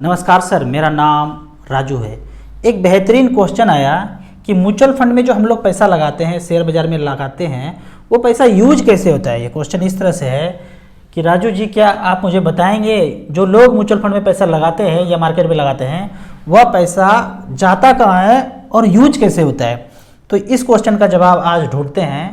नमस्कार सर, मेरा नाम राजू है। एक बेहतरीन क्वेश्चन आया कि म्यूचुअल फंड में जो हम लोग पैसा लगाते हैं, शेयर बाज़ार में लगाते हैं, वो पैसा यूज कैसे होता है। ये क्वेश्चन इस तरह से है कि राजू जी, क्या आप मुझे बताएंगे जो लोग म्यूचुअल फंड में पैसा लगाते हैं या मार्केट में लगाते हैं, वह पैसा जाता कहाँ है और यूज कैसे होता है। तो इस क्वेश्चन का जवाब आज ढूंढते हैं।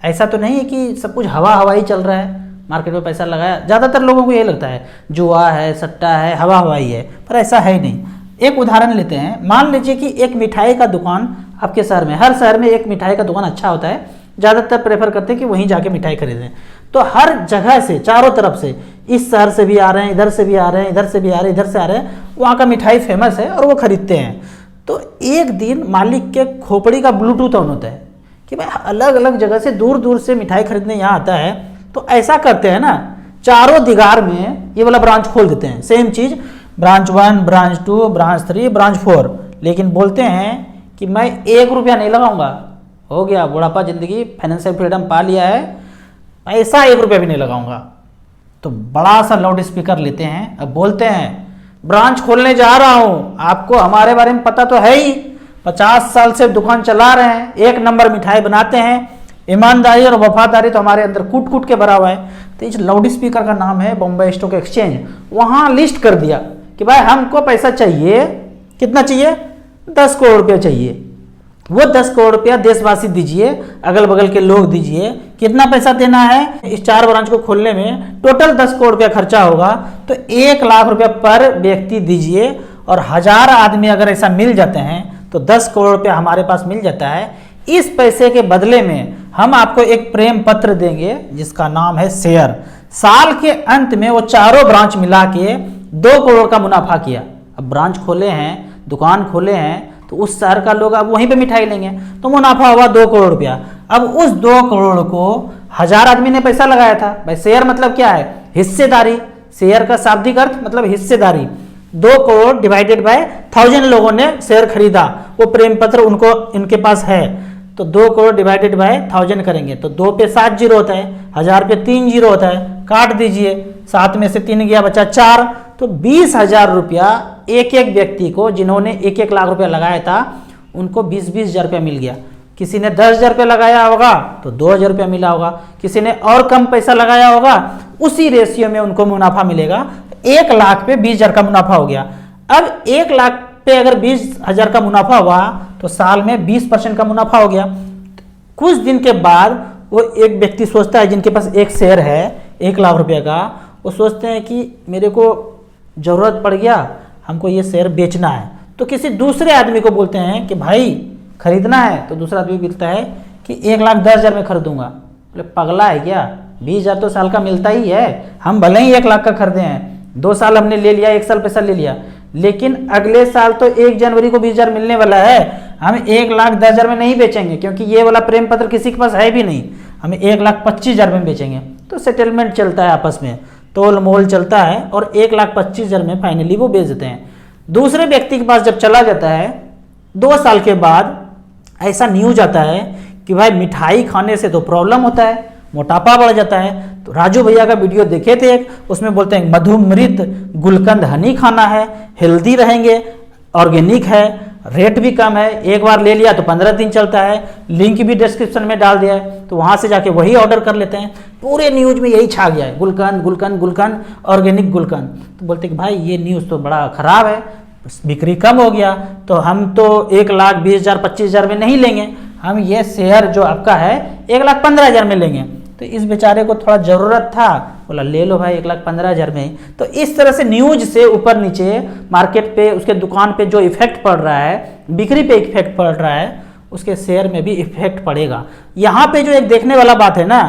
ऐसा तो नहीं है कि सब कुछ हवा ही चल रहा है, मार्केट में पैसा लगाया। ज़्यादातर लोगों को ये लगता है जुआ है, सट्टा है, हवा हवाई है, पर ऐसा है नहीं। एक उदाहरण लेते हैं। मान लीजिए कि एक मिठाई का दुकान आपके शहर में, हर शहर में एक मिठाई का दुकान अच्छा होता है, ज़्यादातर प्रेफर करते हैं कि वहीं जाके मिठाई खरीदें। तो हर जगह से, चारों तरफ से, इस शहर से भी आ रहे हैं, इधर से भी आ रहे हैं, इधर से भी आ रहे हैं, इधर से आ रहे हैं, वहाँ का मिठाई फेमस है और वो खरीदते हैं। तो एक दिन मालिक के खोपड़ी का ब्लूटूथ ऑन होता है कि भाई अलग अलग जगह से, दूर दूर से मिठाई खरीदने यहाँ आता है। तो ऐसा करते हैं ना, चारों दिगार में ये वाला ब्रांच खोल देते हैं। सेम चीज़, ब्रांच 1, ब्रांच 2, ब्रांच 3, ब्रांच 4, लेकिन बोलते हैं कि मैं 1 रुपया नहीं लगाऊंगा। हो गया बुढ़ापा, जिंदगी, फाइनेंशियल फ्रीडम पा लिया है, पैसा 1 रुपया भी नहीं लगाऊंगा। तो बड़ा सा लाउड स्पीकर लेते हैं, अब बोलते हैं ब्रांच खोलने जा रहा हूँ, आपको हमारे बारे में पता तो है ही, 50 साल से दुकान चला रहे हैं, 1 नंबर मिठाई बनाते हैं, ईमानदारी और वफादारी तो हमारे अंदर कूट कूट के भरा हुआ है। तो इस लाउड स्पीकर का नाम है बॉम्बे स्टॉक एक्सचेंज। वहाँ लिस्ट कर दिया कि भाई हमको पैसा चाहिए, कितना चाहिए, 10 करोड़ रुपया चाहिए। वो 10 करोड़ रुपया देशवासी दीजिए, अगल बगल के लोग दीजिए। कितना पैसा देना है, इस 4 ब्रांच को खोलने में टोटल 10 करोड़ रुपया खर्चा होगा, तो 1 लाख रुपया पर व्यक्ति दीजिए। और 1000 आदमी अगर ऐसा मिल जाते हैं तो 10 करोड़ रुपया हमारे पास मिल जाता है। इस पैसे के बदले में हम आपको एक प्रेम पत्र देंगे जिसका नाम है शेयर। साल के अंत में वो चारों ब्रांच मिला के 2 करोड़ का मुनाफा किया। अब ब्रांच खोले हैं, दुकान खोले हैं, तो उस शहर का लोग अब वहीं पे मिठाई लेंगे, तो मुनाफा हुआ 2 करोड़ रुपया। अब उस 2 करोड़ को 1000 आदमी ने पैसा लगाया था। भाई शेयर मतलब क्या है, हिस्सेदारी। शेयर का शाब्दिक अर्थ मतलब हिस्सेदारी। 2 करोड़ डिवाइडेड बाय 1000 लोगों ने शेयर खरीदा, वो प्रेम पत्र उनको, इनके पास है। तो 2 करोड़ डिवाइडेड बाय 1000 करेंगे तो 2 पे 7 जीरो होता है, 1000 पे 3 जीरो होता है, काट दीजिए, 7 में से 3 गया, बचा 4। तो 20,000 रुपया एक एक व्यक्ति को, जिन्होंने 1-1 लाख रुपया लगाया था, उनको 20-20 रुपया मिल गया। किसी ने 10,000 रुपया लगाया होगा तो 2,000 रुपया मिला होगा, किसी ने और कम पैसा लगाया होगा, उसी रेशियो में उनको मुनाफा मिलेगा। 1 लाख पे 20,000 का मुनाफा हो गया। अब 1 लाख पे अगर 20,000 का मुनाफा हुआ तो साल में 20% का मुनाफा हो गया। कुछ दिन के बाद वो एक व्यक्ति सोचता है, जिनके पास एक शेयर है 1 लाख रुपये का, वो सोचते हैं कि मेरे को ज़रूरत पड़ गया, हमको ये शेयर बेचना है। तो किसी दूसरे आदमी को बोलते हैं कि भाई खरीदना है, तो दूसरा आदमी बोलता है कि 1,10,000 में खरीदूंगा। बोले पगला है क्या, 20,000 तो साल का मिलता ही है, हम भले ही 1 लाख का खरीदे हैं, 2 साल हमने ले लिया, 1 साल पैसा ले लिया, लेकिन अगले साल तो 1 जनवरी को 20,000 मिलने वाला है, हम 1,10,000 में नहीं बेचेंगे, क्योंकि ये वाला प्रेम पत्र किसी के पास है भी नहीं, हम 1,25,000 में बेचेंगे। तो सेटलमेंट चलता है आपस में, तोल मोल चलता है, और 1,25,000 में फाइनली वो बेच देते हैं। दूसरे व्यक्ति के पास जब चला जाता है, 2 साल के बाद ऐसा न्यूज आता है कि भाई मिठाई खाने से तो प्रॉब्लम होता है, मोटापा बढ़ जाता है। तो राजू भैया का वीडियो देखे थे एक, उसमें बोलते हैं मधुमृत गुलकंद हनी खाना है, हेल्दी रहेंगे, ऑर्गेनिक है, रेट भी कम है, एक बार ले लिया तो 15 दिन चलता है, लिंक भी डिस्क्रिप्शन में डाल दिया है, तो वहाँ से जाके वही ऑर्डर कर लेते हैं। पूरे न्यूज में यही छा गया है, गुलकंद गुलकंद गुलकंद, ऑर्गेनिक गुलकंद। तो बोलते कि भाई ये न्यूज़ तो बड़ा ख़राब है, बिक्री कम हो गया, तो हम तो 1,20,000 25,000 में नहीं लेंगे, हम ये शेयर जो आपका है 1,15,000 में लेंगे। तो इस बेचारे को थोड़ा ज़रूरत था, बोला ले लो भाई 1,15,000 में। तो इस तरह से न्यूज से ऊपर नीचे मार्केट पे, उसके दुकान पे जो इफेक्ट पड़ रहा है, बिक्री पे इफेक्ट पड़ रहा है, उसके शेयर में भी इफेक्ट पड़ेगा। यहाँ पे जो एक देखने वाला बात है ना,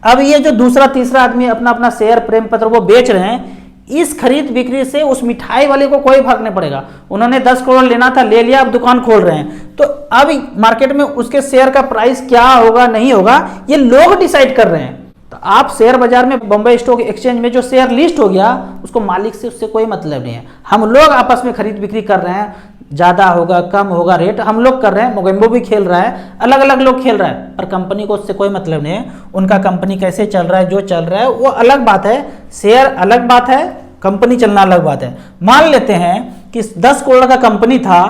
अब ये जो दूसरा तीसरा आदमी अपना अपना शेयर प्रेम पत्र वो बेच रहे हैं, इस खरीद बिक्री से उस मिठाई वाले को कोई फर्क नहीं पड़ेगा। उन्होंने 10 करोड़ लेना था, ले लिया, अब दुकान खोल रहे हैं, तो अब मार्केट में उसके शेयर का प्राइस क्या होगा नहीं होगा, ये लोग डिसाइड कर रहे हैं। तो आप शेयर बाजार में, बॉम्बे स्टॉक एक्सचेंज में जो शेयर लिस्ट हो गया, उसको मालिक से उससे कोई मतलब नहीं है। हम लोग आपस में खरीद बिक्री कर रहे हैं, ज़्यादा होगा कम होगा रेट हम लोग कर रहे हैं, मोगेम्बो भी खेल रहा है, अलग अलग लोग खेल रहा है, पर कंपनी को उससे कोई मतलब नहीं है। उनका कंपनी कैसे चल रहा है, जो चल रहा है वो अलग बात है, शेयर अलग बात है, कंपनी चलना अलग बात है। मान लेते हैं कि 10 करोड़ का कंपनी था,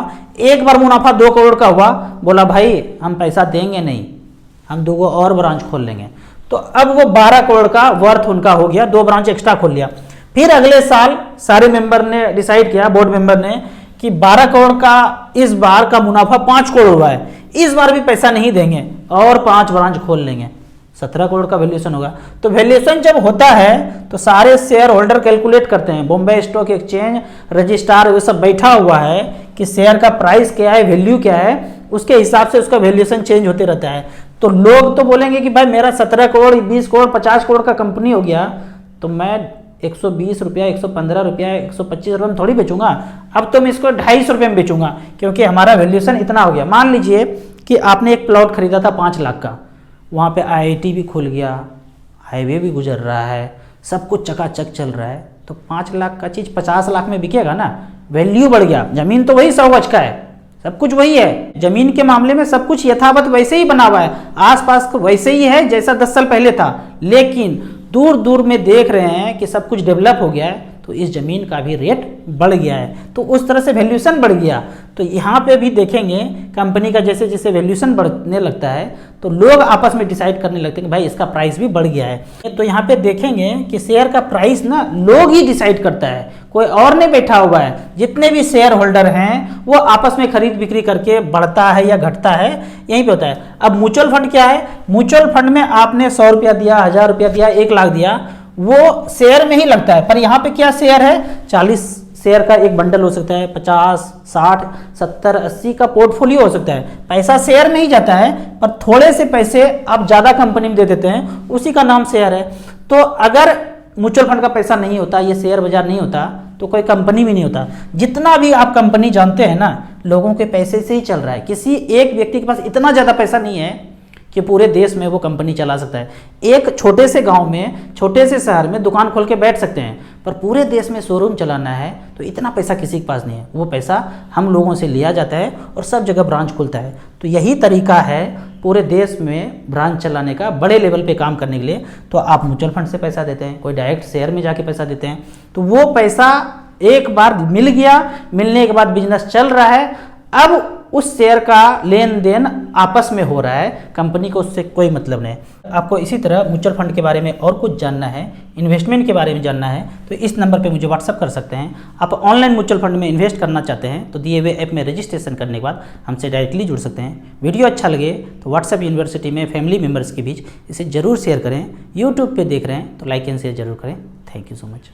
एक बार मुनाफा 2 करोड़ का हुआ, बोला भाई हम पैसा देंगे नहीं, हम 2 और ब्रांच खोल लेंगे। तो अब वो 12 करोड़ का वर्थ उनका हो गया, 2 ब्रांच एक्स्ट्रा खोल लिया। फिर अगले साल सारे मेंबर ने डिसाइड किया, बोर्ड मेंबर ने, कि 12 करोड़ का इस बार का मुनाफा 5 करोड़ हुआ है, इस बार भी पैसा नहीं देंगे और 5 ब्रांच खोल लेंगे, 17 करोड़ का वैल्यूएशन होगा। तो वैल्यूएशन जब होता है तो सारे शेयर होल्डर कैलकुलेट करते हैं, बॉम्बे स्टॉक एक्सचेंज रजिस्ट्रार ये सब बैठा हुआ है कि शेयर का प्राइस क्या है, वैल्यू क्या है, उसके हिसाब से उसका वैल्यूएशन चेंज होते रहता है। तो लोग तो बोलेंगे कि भाई मेरा 17 करोड़ 20 करोड़ 50 करोड़ का कंपनी हो गया, तो मैं 120 रुपया 115 रुपया 125 रुपये में थोड़ी बेचूंगा, अब तो मैं इसको 250 रुपये में बेचूंगा, क्योंकि हमारा वैल्यूएशन इतना हो गया। मान लीजिए कि आपने एक प्लॉट खरीदा था 5 लाख का, वहाँ पे IIT भी खुल गया, हाईवे भी गुजर रहा है, सब कुछ चकाचक चल रहा है, तो 5 लाख का चीज़ 50 लाख में बिकेगा ना, वैल्यू बढ़ गया। जमीन तो वही 100 गज का है, सब कुछ वही है, जमीन के मामले में सब कुछ यथावत वैसे ही बना हुआ है, आसपास वैसे ही है जैसा 10 साल पहले था, लेकिन दूर दूर में देख रहे हैं कि सब कुछ डेवलप हो गया है, तो इस जमीन का भी रेट बढ़ गया है, तो उस तरह से वैल्यूएशन बढ़ गया। तो यहाँ पे भी देखेंगे कंपनी का जैसे जैसे वैल्यूएशन बढ़ने लगता है तो लोग आपस में डिसाइड करने लगते हैं कि भाई इसका प्राइस भी बढ़ गया है। तो यहाँ पे देखेंगे कि शेयर का प्राइस ना लोग ही डिसाइड करता है, कोई और नहीं बैठा हुआ है। जितने भी शेयर होल्डर हैं वो आपस में खरीद बिक्री करके बढ़ता है या घटता है, यहीं पे होता है। अब म्यूचुअल फंड क्या है, म्यूचुअल फंड में आपने 100 रुपया दिया, 1000 रुपया दिया, 1 लाख दिया, वो शेयर में ही लगता है। पर यहाँ पे क्या शेयर है, 40 शेयर का एक बंडल हो सकता है, 50 60 70 80 का पोर्टफोलियो हो सकता है। पैसा शेयर में ही जाता है, पर थोड़े से पैसे आप ज़्यादा कंपनी में दे देते हैं, उसी का नाम शेयर है। तो अगर म्यूचुअल फंड का पैसा नहीं होता, ये शेयर बाजार नहीं होता, तो कोई कंपनी भी नहीं होता। जितना भी आप कंपनी जानते हैं ना, लोगों के पैसे से ही चल रहा है। किसी एक व्यक्ति के पास इतना ज़्यादा पैसा नहीं है कि पूरे देश में वो कंपनी चला सकता है। एक छोटे से गांव में, छोटे से शहर में दुकान खोल के बैठ सकते हैं, पर पूरे देश में शोरूम चलाना है तो इतना पैसा किसी के पास नहीं है। वो पैसा हम लोगों से लिया जाता है और सब जगह ब्रांच खुलता है। तो यही तरीका है पूरे देश में ब्रांच चलाने का, बड़े लेवल पे काम करने के लिए। तो आप म्यूचुअल फंड से पैसा देते हैं, कोई डायरेक्ट शेयर में जाके पैसा देते हैं, तो वो पैसा एक बार मिल गया, मिलने के बाद बिजनेस चल रहा है। अब उस शेयर का लेन देन आपस में हो रहा है, कंपनी को उससे कोई मतलब नहीं। आपको इसी तरह म्यूचुअल फंड के बारे में और कुछ जानना है, इन्वेस्टमेंट के बारे में जानना है, तो इस नंबर पे मुझे व्हाट्सअप कर सकते हैं। आप ऑनलाइन म्यूचुअल फंड में इन्वेस्ट करना चाहते हैं तो दिए हुए ऐप में रजिस्ट्रेशन करने के बाद हमसे डायरेक्टली जुड़ सकते हैं। वीडियो अच्छा लगे तो व्हाट्सअप यूनिवर्सिटी में फैमिली मेम्बर्स के बीच इसे ज़रूर शेयर करें। यूट्यूब पर देख रहे हैं तो लाइक एंड शेयर जरूर करें। Thank you so much.